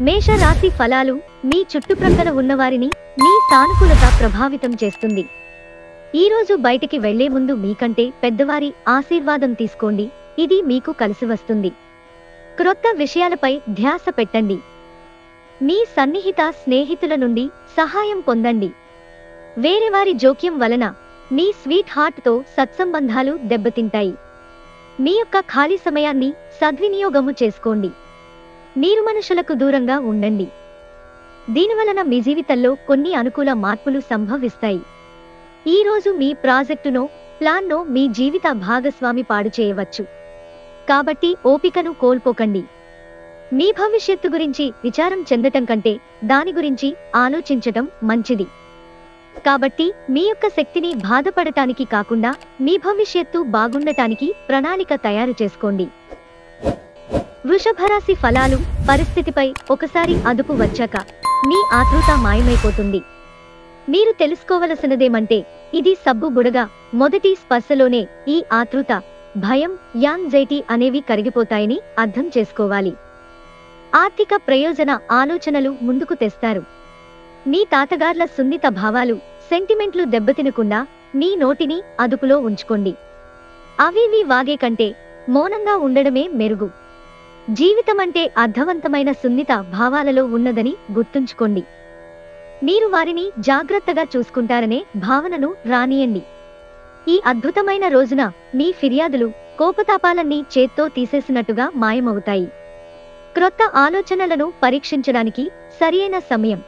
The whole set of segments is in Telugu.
మేష రాశి ఫలాలు మీ చుట్టుప్రక్కల ఉన్నవారిని మీ సానుకూలత ప్రభావితం చేస్తుంది. ఈ రోజు బయటికి వెళ్లే ముందు మీకంటే పెద్దవారి ఆశీర్వాదం తీసుకోండి, ఇది మీకు కలిసి వస్తుంది. క్రొత్త విషయాలపై ధ్యాస పెట్టండి. మీ సన్నిహిత స్నేహితుల నుండి సహాయం పొందండి. వేరేవారి జోక్యం వలన మీ స్వీట్ హార్ట్తో సత్సంబంధాలు దెబ్బతింటాయి. మీ యొక్క ఖాళీ సమయాన్ని సద్వినియోగము చేసుకోండి. మీరు మనుషులకు దూరంగా ఉండండి. దీనివలన మీ జీవితంలో కొన్ని అనుకూల మార్పులు సంభవిస్తాయి. ఈ రోజు మీ ప్రాజెక్టునో ప్లాన్నో మీ జీవిత భాగస్వామి పాడు చేయవచ్చు. కాబట్టి ఓపికను కోల్పోకండి. మీ భవిష్యత్తు గురించి విచారం చెందటం కంటే దాని గురించి ఆలోచించటం మంచిది. కాబట్టి మీ యొక్క శక్తిని బాధపడటానికి కాకుండా మీ భవిష్యత్తు బాగుండటానికి ప్రణాళిక తయారు చేసుకోండి. వృషభరాశి ఫలాలు పరిస్థితిపై ఒకసారి అదుపు వచ్చాక మీ ఆతృత మాయమైపోతుంది. మీరు తెలుసుకోవలసినదేమంటే ఇది సబ్బు బుడగ మొదటి స్పర్శలోనే ఈ ఆతృత, భయం, యాంగ్జైటీ అనేవి కరిగిపోతాయని అర్థం చేసుకోవాలి. ఆర్థిక ప్రయోజన ఆలోచనలు ముందుకు తెస్తారు. మీ తాతగార్ల సున్నిత భావాలు, సెంటిమెంట్లు దెబ్బతినకుండా మీ నోటిని అదుపులో ఉంచుకోండి. అవివి వాగే కంటే మౌనంగా ఉండడమే మెరుగు. జీవితమంటే అర్థవంతమైన సున్నిత భావాలలో ఉన్నదని గుర్తుంచుకోండి. మీరు వారిని జాగ్రత్తగా చూసుకుంటారనే భావనను రానియండి. ఈ అద్భుతమైన రోజున మీ ఫిర్యాదులు, కోపతాపాలన్నీ చేత్తో తీసేసినట్టుగా మాయమవుతాయి. క్రొత్త ఆలోచనలను పరీక్షించడానికి సరియైన సమయం.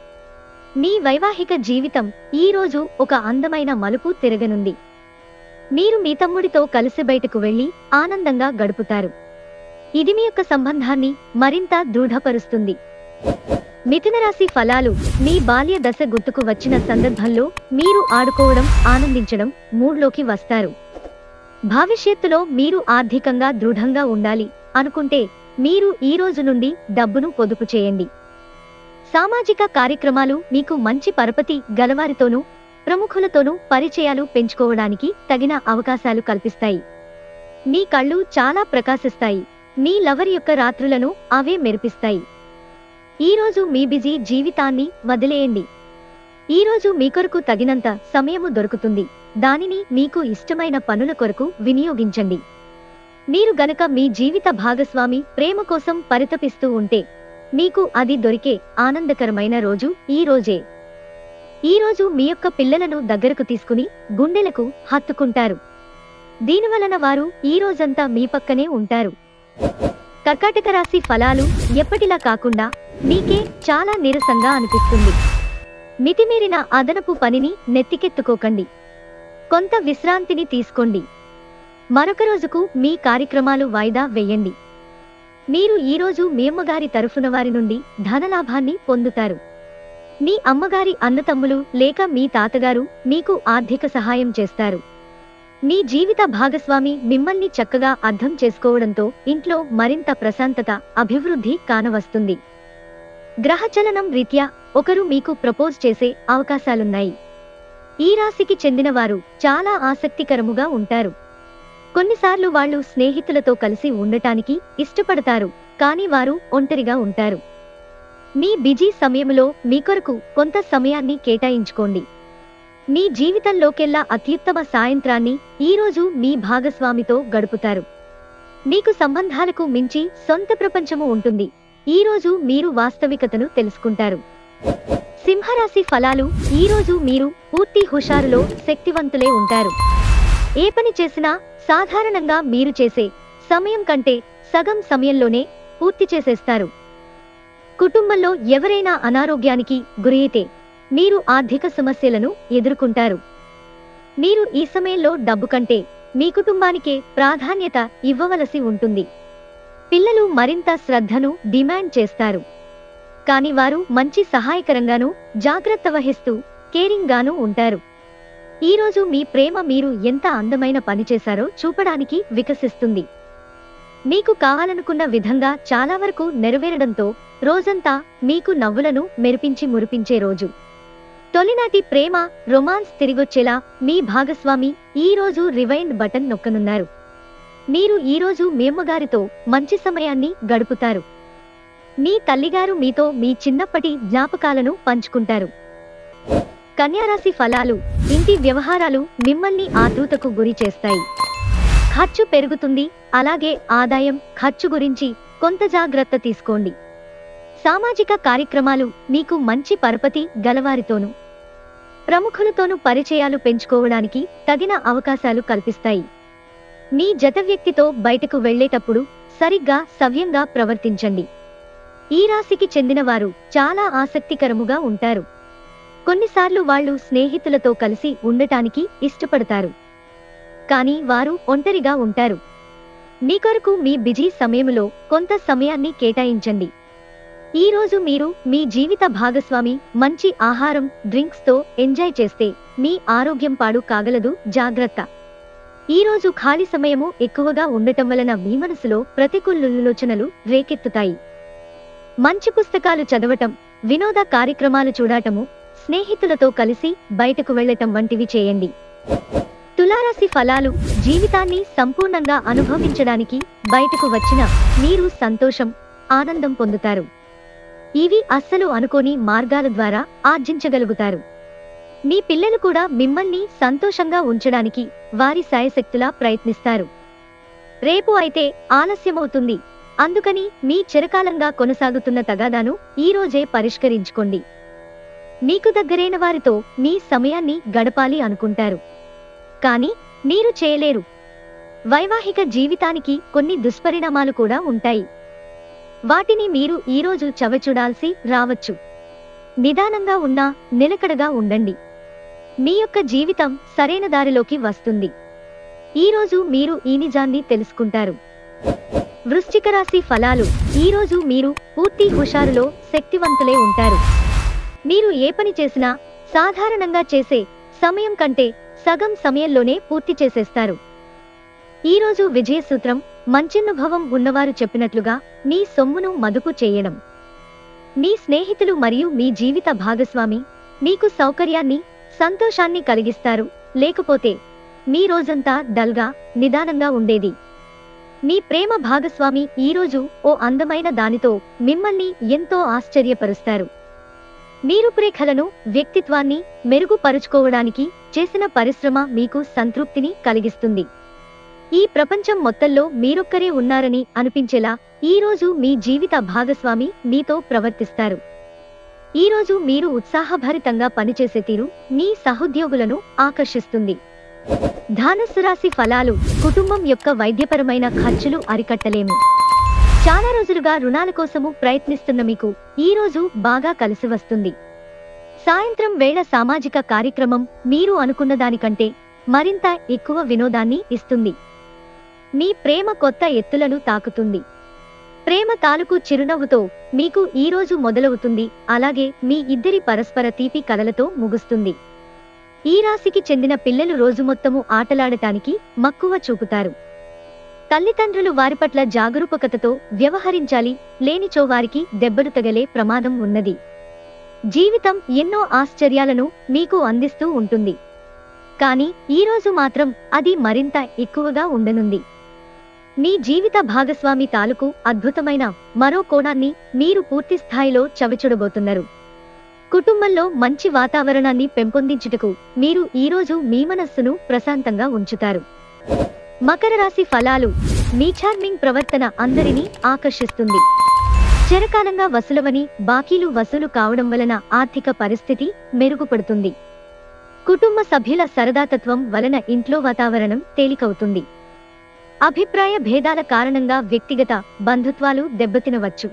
మీ వైవాహిక జీవితం ఈ రోజు ఒక అందమైన మలుపు తిరగనుంది. మీరు మీ తమ్ముడితో కలిసి బయటకు వెళ్లి ఆనందంగా గడుపుతారు. ఇది మీ యొక్క సంబంధాన్ని మరింత దృఢపరుస్తుంది. మిథున రాశి ఫలాలు మీ బాల్య దశ గుర్తుకు వచ్చిన సందర్భంలో మీరు ఆడుకోవడం, ఆనందించడం మూడ్లోకి వస్తారు. భవిష్యత్తులో మీరు ఆర్థికంగా దృఢంగా ఉండాలి అనుకుంటే మీరు ఈ రోజు నుండి డబ్బును పొదుపు చేయండి. సామాజిక కార్యక్రమాలు మీకు మంచి పరపతి గలవారితోనూ ప్రముఖులతోనూ పరిచయాలు పెంచుకోవడానికి తగిన అవకాశాలు కల్పిస్తాయి. మీ కళ్ళు చాలా ప్రకాశిస్తాయి. మీ లవర్ యొక్క రాత్రులను అవే మెరిపిస్తాయి. ఈరోజు మీ బిజీ జీవితాన్ని వదిలేయండి. ఈరోజు మీ కొరకు తగినంత సమయము దొరుకుతుంది. దానిని మీకు ఇష్టమైన పనుల కొరకు వినియోగించండి. మీరు గనక మీ జీవిత భాగస్వామి ప్రేమ కోసం పరితపిస్తూ ఉంటే మీకు అది దొరికే ఆనందకరమైన రోజు ఈ రోజే. ఈ రోజు మీ యొక్క పిల్లలను దగ్గరకు తీసుకుని గుండెలకు హత్తుకుంటారు. దీనివలన వారు ఈ రోజంతా మీ పక్కనే ఉంటారు. కర్కాటక రాశి ఫలాలు ఎప్పటిలా కాకుండా మీకే చాలా నీరసంగా అనిపిస్తుంది. మితిమీరిన అదనపు పనిని నెత్తికెత్తుకోకండి. కొంత విశ్రాంతిని తీసుకోండి. మరొక రోజుకు మీ కార్యక్రమాలు వాయిదా వేయండి. మీరు ఈరోజు మీ అమ్మగారి తరఫున వారి నుండి ధనలాభాన్ని పొందుతారు. మీ అమ్మగారి అన్నతమ్ములు లేక మీ తాతగారు మీకు ఆర్థిక సహాయం చేస్తారు. మీ జీవిత భాగస్వామి మిమ్మల్ని చక్కగా అర్థం చేసుకోవడంతో ఇంట్లో మరింత ప్రశాంతత, అభివృద్ధి కానవస్తుంది. గ్రహచలనం రీత్యా ఒకరు మీకు ప్రపోజ్ చేసే అవకాశాలున్నాయి. ఈ రాశికి చెందిన వారు చాలా ఆసక్తికరముగా ఉంటారు. కొన్నిసార్లు వాళ్ళు స్నేహితులతో కలిసి ఉండటానికి ఇష్టపడతారు, కానీ వారు ఒంటరిగా ఉంటారు. మీ బిజీ సమయంలో మీ కొరకు కొంత సమయాన్ని కేటాయించుకోండి. మీ జీవితంలోకెల్లా అత్యుత్తమ సాయంత్రాన్ని ఈరోజు మీ భాగస్వామితో గడుపుతారు. మీకు సంబంధాలకు మించి సొంత ప్రపంచము ఉంటుంది. ఈరోజు మీరు వాస్తవికతను తెలుసుకుంటారు. సింహరాశి ఫలాలు ఈరోజు మీరు పూర్తి హుషారులో శక్తివంతులే ఉంటారు. ఏ పని చేసినా సాధారణంగా మీరు చేసే సమయం కంటే సగం సమయంలోనే పూర్తి చేసేస్తారు. కుటుంబంలో ఎవరైనా అనారోగ్యానికి గురైతే మీరు ఆర్థిక సమస్యలను ఎదుర్కొంటారు. మీరు ఈ సమయంలో డబ్బు కంటే మీ కుటుంబానికే ప్రాధాన్యత ఇవ్వవలసి ఉంటుంది. పిల్లలు మరింత శ్రద్ధను డిమాండ్ చేస్తారు. కానీ వారు మంచి సహాయకరంగానూ జాగ్రత్త వహిస్తూ కేరింగ్ గానూ ఉంటారు. ఈరోజు మీ ప్రేమ మీరు ఎంత అందమైన పని చేశారో చూపడానికి వికసిస్తుంది. మీకు కావాలనుకున్న విధంగా చాలా వరకు నెరవేరడంతో రోజంతా మీకు నవ్వులను మెరిపించి మురిపించే రోజు. తొలినాటి ప్రేమ, రొమాన్స్ తిరిగొచ్చేలా మీ భాగస్వామి ఈ రోజు రివైండ్ బటన్ నొక్కనున్నారు. మీరు ఈరోజు మీ అమ్మగారితో మంచి సమయాన్ని గడుపుతారు. మీ తల్లిగారు మీతో మీ చిన్నప్పటి జ్ఞాపకాలను పంచుకుంటారు. కన్యారాశి ఫలాలు. ఇంటి వ్యవహారాలు మిమ్మల్ని ఆతృతకు గురి చేస్తాయి. ఖర్చు పెరుగుతుంది, అలాగే ఆదాయం ఖర్చు గురించి కొంత జాగ్రత్త తీసుకోండి. సామాజిక కార్యక్రమాలు మీకు మంచి పరపతి గలవారితోనూ ప్రముఖులతోనూ పరిచయాలు పెంచుకోవడానికి తగిన అవకాశాలు కల్పిస్తాయి. మీ జత వ్యక్తితో బయటకు వెళ్లేటప్పుడు సరిగ్గా సవ్యంగా ప్రవర్తించండి. ఈ రాశికి చెందినవారు చాలా ఆసక్తికరముగా ఉంటారు. కొన్నిసార్లు వాళ్ళు స్నేహితులతో కలిసి ఉండటానికి ఇష్టపడతారు, కానీ వారు ఒంటరిగా ఉంటారు. మీ కొరకు మీ బిజీ సమయంలో కొంత సమయాన్ని కేటాయించండి. ఈ రోజు మీరు మీ జీవిత భాగస్వామి మంచి ఆహారం, డ్రింక్స్ తో ఎంజాయ్ చేస్తే మీ ఆరోగ్యం పాడు కాగలదు, జాగ్రత్త. ఈ రోజు ఖాళీ సమయము ఎక్కువగా ఉండటం వలన మీ మనసులో ప్రతికూలాలోచనలు రేకెత్తుతాయి. మంచి పుస్తకాలు చదవటం, వినోద కార్యక్రమాలు చూడటము, స్నేహితులతో కలిసి బయటకు వెళ్లటం వంటివి చేయండి. తులారాశి ఫలాలు. జీవితాన్ని సంపూర్ణంగా అనుభవించడానికి బయటకు వచ్చిన మీరు సంతోషం, ఆనందం పొందుతారు. ఇవి అస్సలు అనుకోని మార్గాల ద్వారా ఆర్జించగలుగుతారు. మీ పిల్లలు కూడా మిమ్మల్ని సంతోషంగా ఉంచడానికి వారి శాయశక్తులా ప్రయత్నిస్తారు. రేపు అయితే ఆలస్యమవుతుంది, అందుకని మీ చిరకాలంగా కొనసాగుతున్న తగాదాను ఈ రోజే పరిష్కరించుకోండి. మీకు దగ్గరైన వారితో మీ సమయాన్ని గడపాలి అనుకుంటారు, కానీ మీరు చేయలేరు. వైవాహిక జీవితానికి కొన్ని దుష్పరిణామాలు కూడా ఉంటాయి. వాటిని మీరు ఈరోజు చవిచూడాల్సి రావచ్చు. నిదానంగా ఉన్నా నిలకడగా ఉండండి. మీ యొక్క జీవితం సరైన దారిలోకి వస్తుంది. ఈరోజు మీరు ఈ నిజాన్ని తెలుసుకుంటారు. వృశ్చిక రాశి ఫలాలు. ఈరోజు మీరు పూర్తి హుషారులో శక్తివంతులే ఉంటారు. మీరు ఏ పని చేసినా సాధారణంగా చేసే సమయం కంటే సగం సమయంలోనే పూర్తి చేసేస్తారు. ఈరోజు విజయ సూత్రం మంచినుభవం ఉన్నవారు చెప్పినట్లుగా మీ సొమ్మును మదుపు చేయడం. మీ స్నేహితులు మరియు మీ జీవిత భాగస్వామి మీకు సౌకర్యాన్ని, సంతోషాన్ని కలిగిస్తారు, లేకపోతే మీ రోజంతా డల్గా, నిదానంగా ఉండేది. మీ ప్రేమ భాగస్వామి ఈరోజు ఓ అందమైన దానితో మిమ్మల్ని ఎంతో ఆశ్చర్యపరుస్తారు. మీ రూపురేఖలను, వ్యక్తిత్వాన్ని మెరుగుపరుచుకోవడానికి చేసిన పరిశ్రమ మీకు సంతృప్తిని కలిగిస్తుంది. ఈ ప్రపంచం మొత్తంలో మీరొక్కరే ఉన్నారని అనిపించేలా ఈరోజు మీ జీవిత భాగస్వామి మీతో ప్రవర్తిస్తారు. ఈరోజు మీరు ఉత్సాహభరితంగా పనిచేసే తీరు మీ సహోద్యోగులను ఆకర్షిస్తుంది. ధనుస్సు రాశి ఫలాలు. కుటుంబం యొక్క వైద్యపరమైన ఖర్చులు అరికట్టలేము. చాలా రోజులుగా రుణాల కోసము ప్రయత్నిస్తున్న మీకు ఈరోజు బాగా కలిసి వస్తుంది. సాయంత్రం వేళ సామాజిక కార్యక్రమం మీరు అనుకున్న దానికంటే మరింత ఎక్కువ వినోదాన్ని ఇస్తుంది. మీ ప్రేమ కొత్త ఎత్తులను తాకుతుంది. ప్రేమ తాలూకు చిరునవ్వుతో మీకు ఈరోజు మొదలవుతుంది, అలాగే మీ ఇద్దరి పరస్పర తీపి కలలతో ముగుస్తుంది. ఈ రాశికి చెందిన పిల్లలు రోజు మొత్తము ఆటలాడటానికి మక్కువ చూపుతారు. తల్లిదండ్రులు వారి పట్ల జాగరూకతతో వ్యవహరించాలి, లేనిచో వారికి దెబ్బలు తగలే ప్రమాదం ఉన్నది. జీవితం ఎన్నో ఆశ్చర్యాలను మీకు అందిస్తూ ఉంటుంది, కానీ ఈరోజు మాత్రం అది మరింత ఎక్కువగా ఉండనుంది. మీ జీవిత భాగస్వామి తాలూకు అద్భుతమైన మరో కోణాన్ని మీరు పూర్తి స్థాయిలో చవిచూడబోతున్నారు. కుటుంబంలో మంచి వాతావరణాన్ని పెంపొందించుటకు మీరు ఈరోజు మీ మనస్సును ప్రశాంతంగా ఉంచుతారు. మకర రాశి ఫలాలు. మీ చార్మింగ్ ప్రవర్తన అందరినీ ఆకర్షిస్తుంది. చిరకాలంగా వసూలవని బాకీలు వసూలు కావడం వలన ఆర్థిక పరిస్థితి మెరుగుపడుతుంది. కుటుంబ సభ్యుల సరదాతత్వం వలన ఇంట్లో వాతావరణం తేలికవుతుంది. అభిప్రాయ భేదాల కారణంగా వ్యక్తిగత బంధుత్వాలు దెబ్బతినవచ్చు.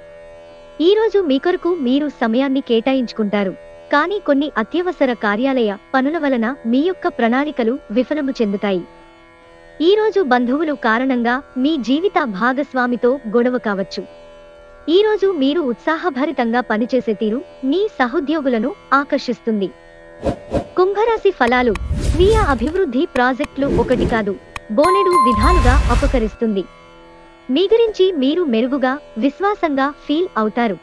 ఈరోజు మీ కొరకు మీరు సమయాన్ని కేటాయించుకుంటారు, కానీ కొన్ని అత్యవసర కార్యాలయ పనుల వలన మీ యొక్క ప్రణాళికలు విఫలము చెందుతాయి. ఈరోజు బంధువులు కారణంగా మీ జీవిత భాగస్వామితో గొడవ కావచ్చు. ఈరోజు మీరు ఉత్సాహభరితంగా పనిచేసే తీరు మీ సహోద్యోగులను ఆకర్షిస్తుంది. కుంభరాశి ఫలాలు. స్వీయ అభివృద్ధి ప్రాజెక్టులు ఒకటి కాదు, బోలెడు విధాలుగా అపకరిస్తుంది. మీ గురించి మీరు మెరుగుగా, విశ్వాసంగా ఫీల్ అవుతారు.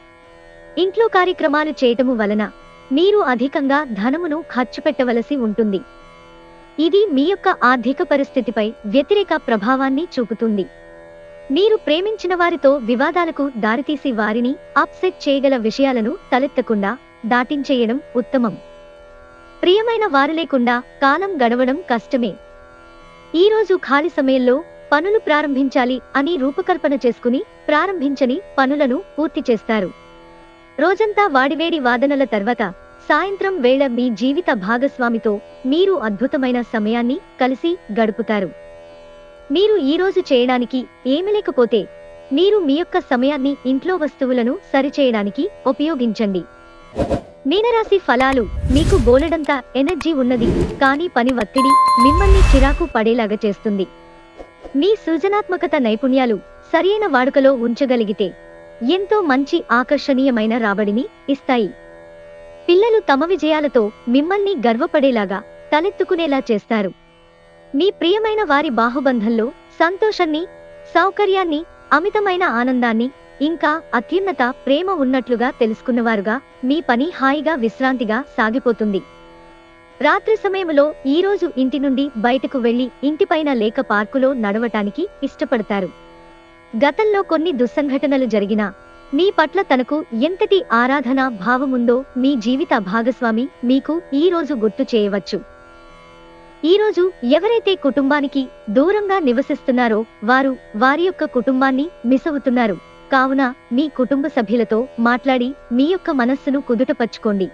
ఇంట్లో కార్యక్రమాలు చేయటము వలన మీరు అధికంగా ధనమును ఖర్చు పెట్టవలసి ఉంటుంది. ఇది మీ యొక్క ఆర్థిక పరిస్థితిపై వ్యతిరేక ప్రభావాన్ని చూపుతుంది. మీరు ప్రేమించిన వారితో వివాదాలకు దారితీసి వారిని అప్సెట్ చేయగల విషయాలను తలెత్తకుండా దాటించేయడం ఉత్తమం. ప్రియమైన వారు లేకుండా కాలం గడవడం కష్టమే. ఈరోజు ఖాళీ సమయంలో పనులు ప్రారంభించాలి అని రూపకల్పన చేసుకుని ప్రారంభించని పనులను పూర్తి చేస్తారు. రోజంతా వాడివేడి వాదనల తర్వాత సాయంత్రం వేళ మీ జీవిత భాగస్వామితో మీరు అద్భుతమైన సమయాన్ని కలిసి గడుపుతారు. మీరు ఈరోజు చేయడానికి ఏమీ లేకపోతే మీరు మీ యొక్క సమయాన్ని ఇంట్లో వస్తువులను సరిచేయడానికి ఉపయోగించండి. మీనరాశి ఫలాలు. మీకు బోలెడంత ఎనర్జీ ఉన్నది, కానీ పని ఒత్తిడి మిమ్మల్ని చిరాకు పడేలాగా చేస్తుంది. మీ సృజనాత్మకత నైపుణ్యాలు సరైన వాడుకలో ఉంచగలిగితే ఎంతో మంచి ఆకర్షణీయమైన రాబడిని ఇస్తాయి. పిల్లలు తమ విజయాలతో మిమ్మల్ని గర్వపడేలాగా తలెత్తుకునేలా చేస్తారు. మీ ప్రియమైన వారి బాహుబంధంలో సంతోషాన్ని, సౌకర్యాన్ని, అమితమైన ఆనందాన్ని, ఇంకా అత్యున్నత ప్రేమ ఉన్నట్లుగా తెలుసుకున్నవారుగా మీ పని హాయిగా విశ్రాంతిగా సాగిపోతుంది. రాత్రి సమయంలో ఈరోజు ఇంటి నుండి బయటకు వెళ్లి ఇంటిపైన లేక పార్కులో నడవటానికి ఇష్టపడతారు. గతంలో కొన్ని దుస్సంఘటనలు జరిగినా మీ పట్ల తనకు ఎంతటి ఆరాధనా భావముందో మీ జీవిత భాగస్వామి మీకు ఈరోజు గుర్తు చేయవచ్చు. ఈరోజు ఎవరైతే కుటుంబానికి దూరంగా నివసిస్తున్నారో వారు వారి యొక్క కుటుంబాన్ని మిస్ అవుతున్నారు. కావున మీ కుటుంబ సభ్యులతో మాట్లాడి మీ యొక్క మనస్సును కుదుటపరుచుకోండి.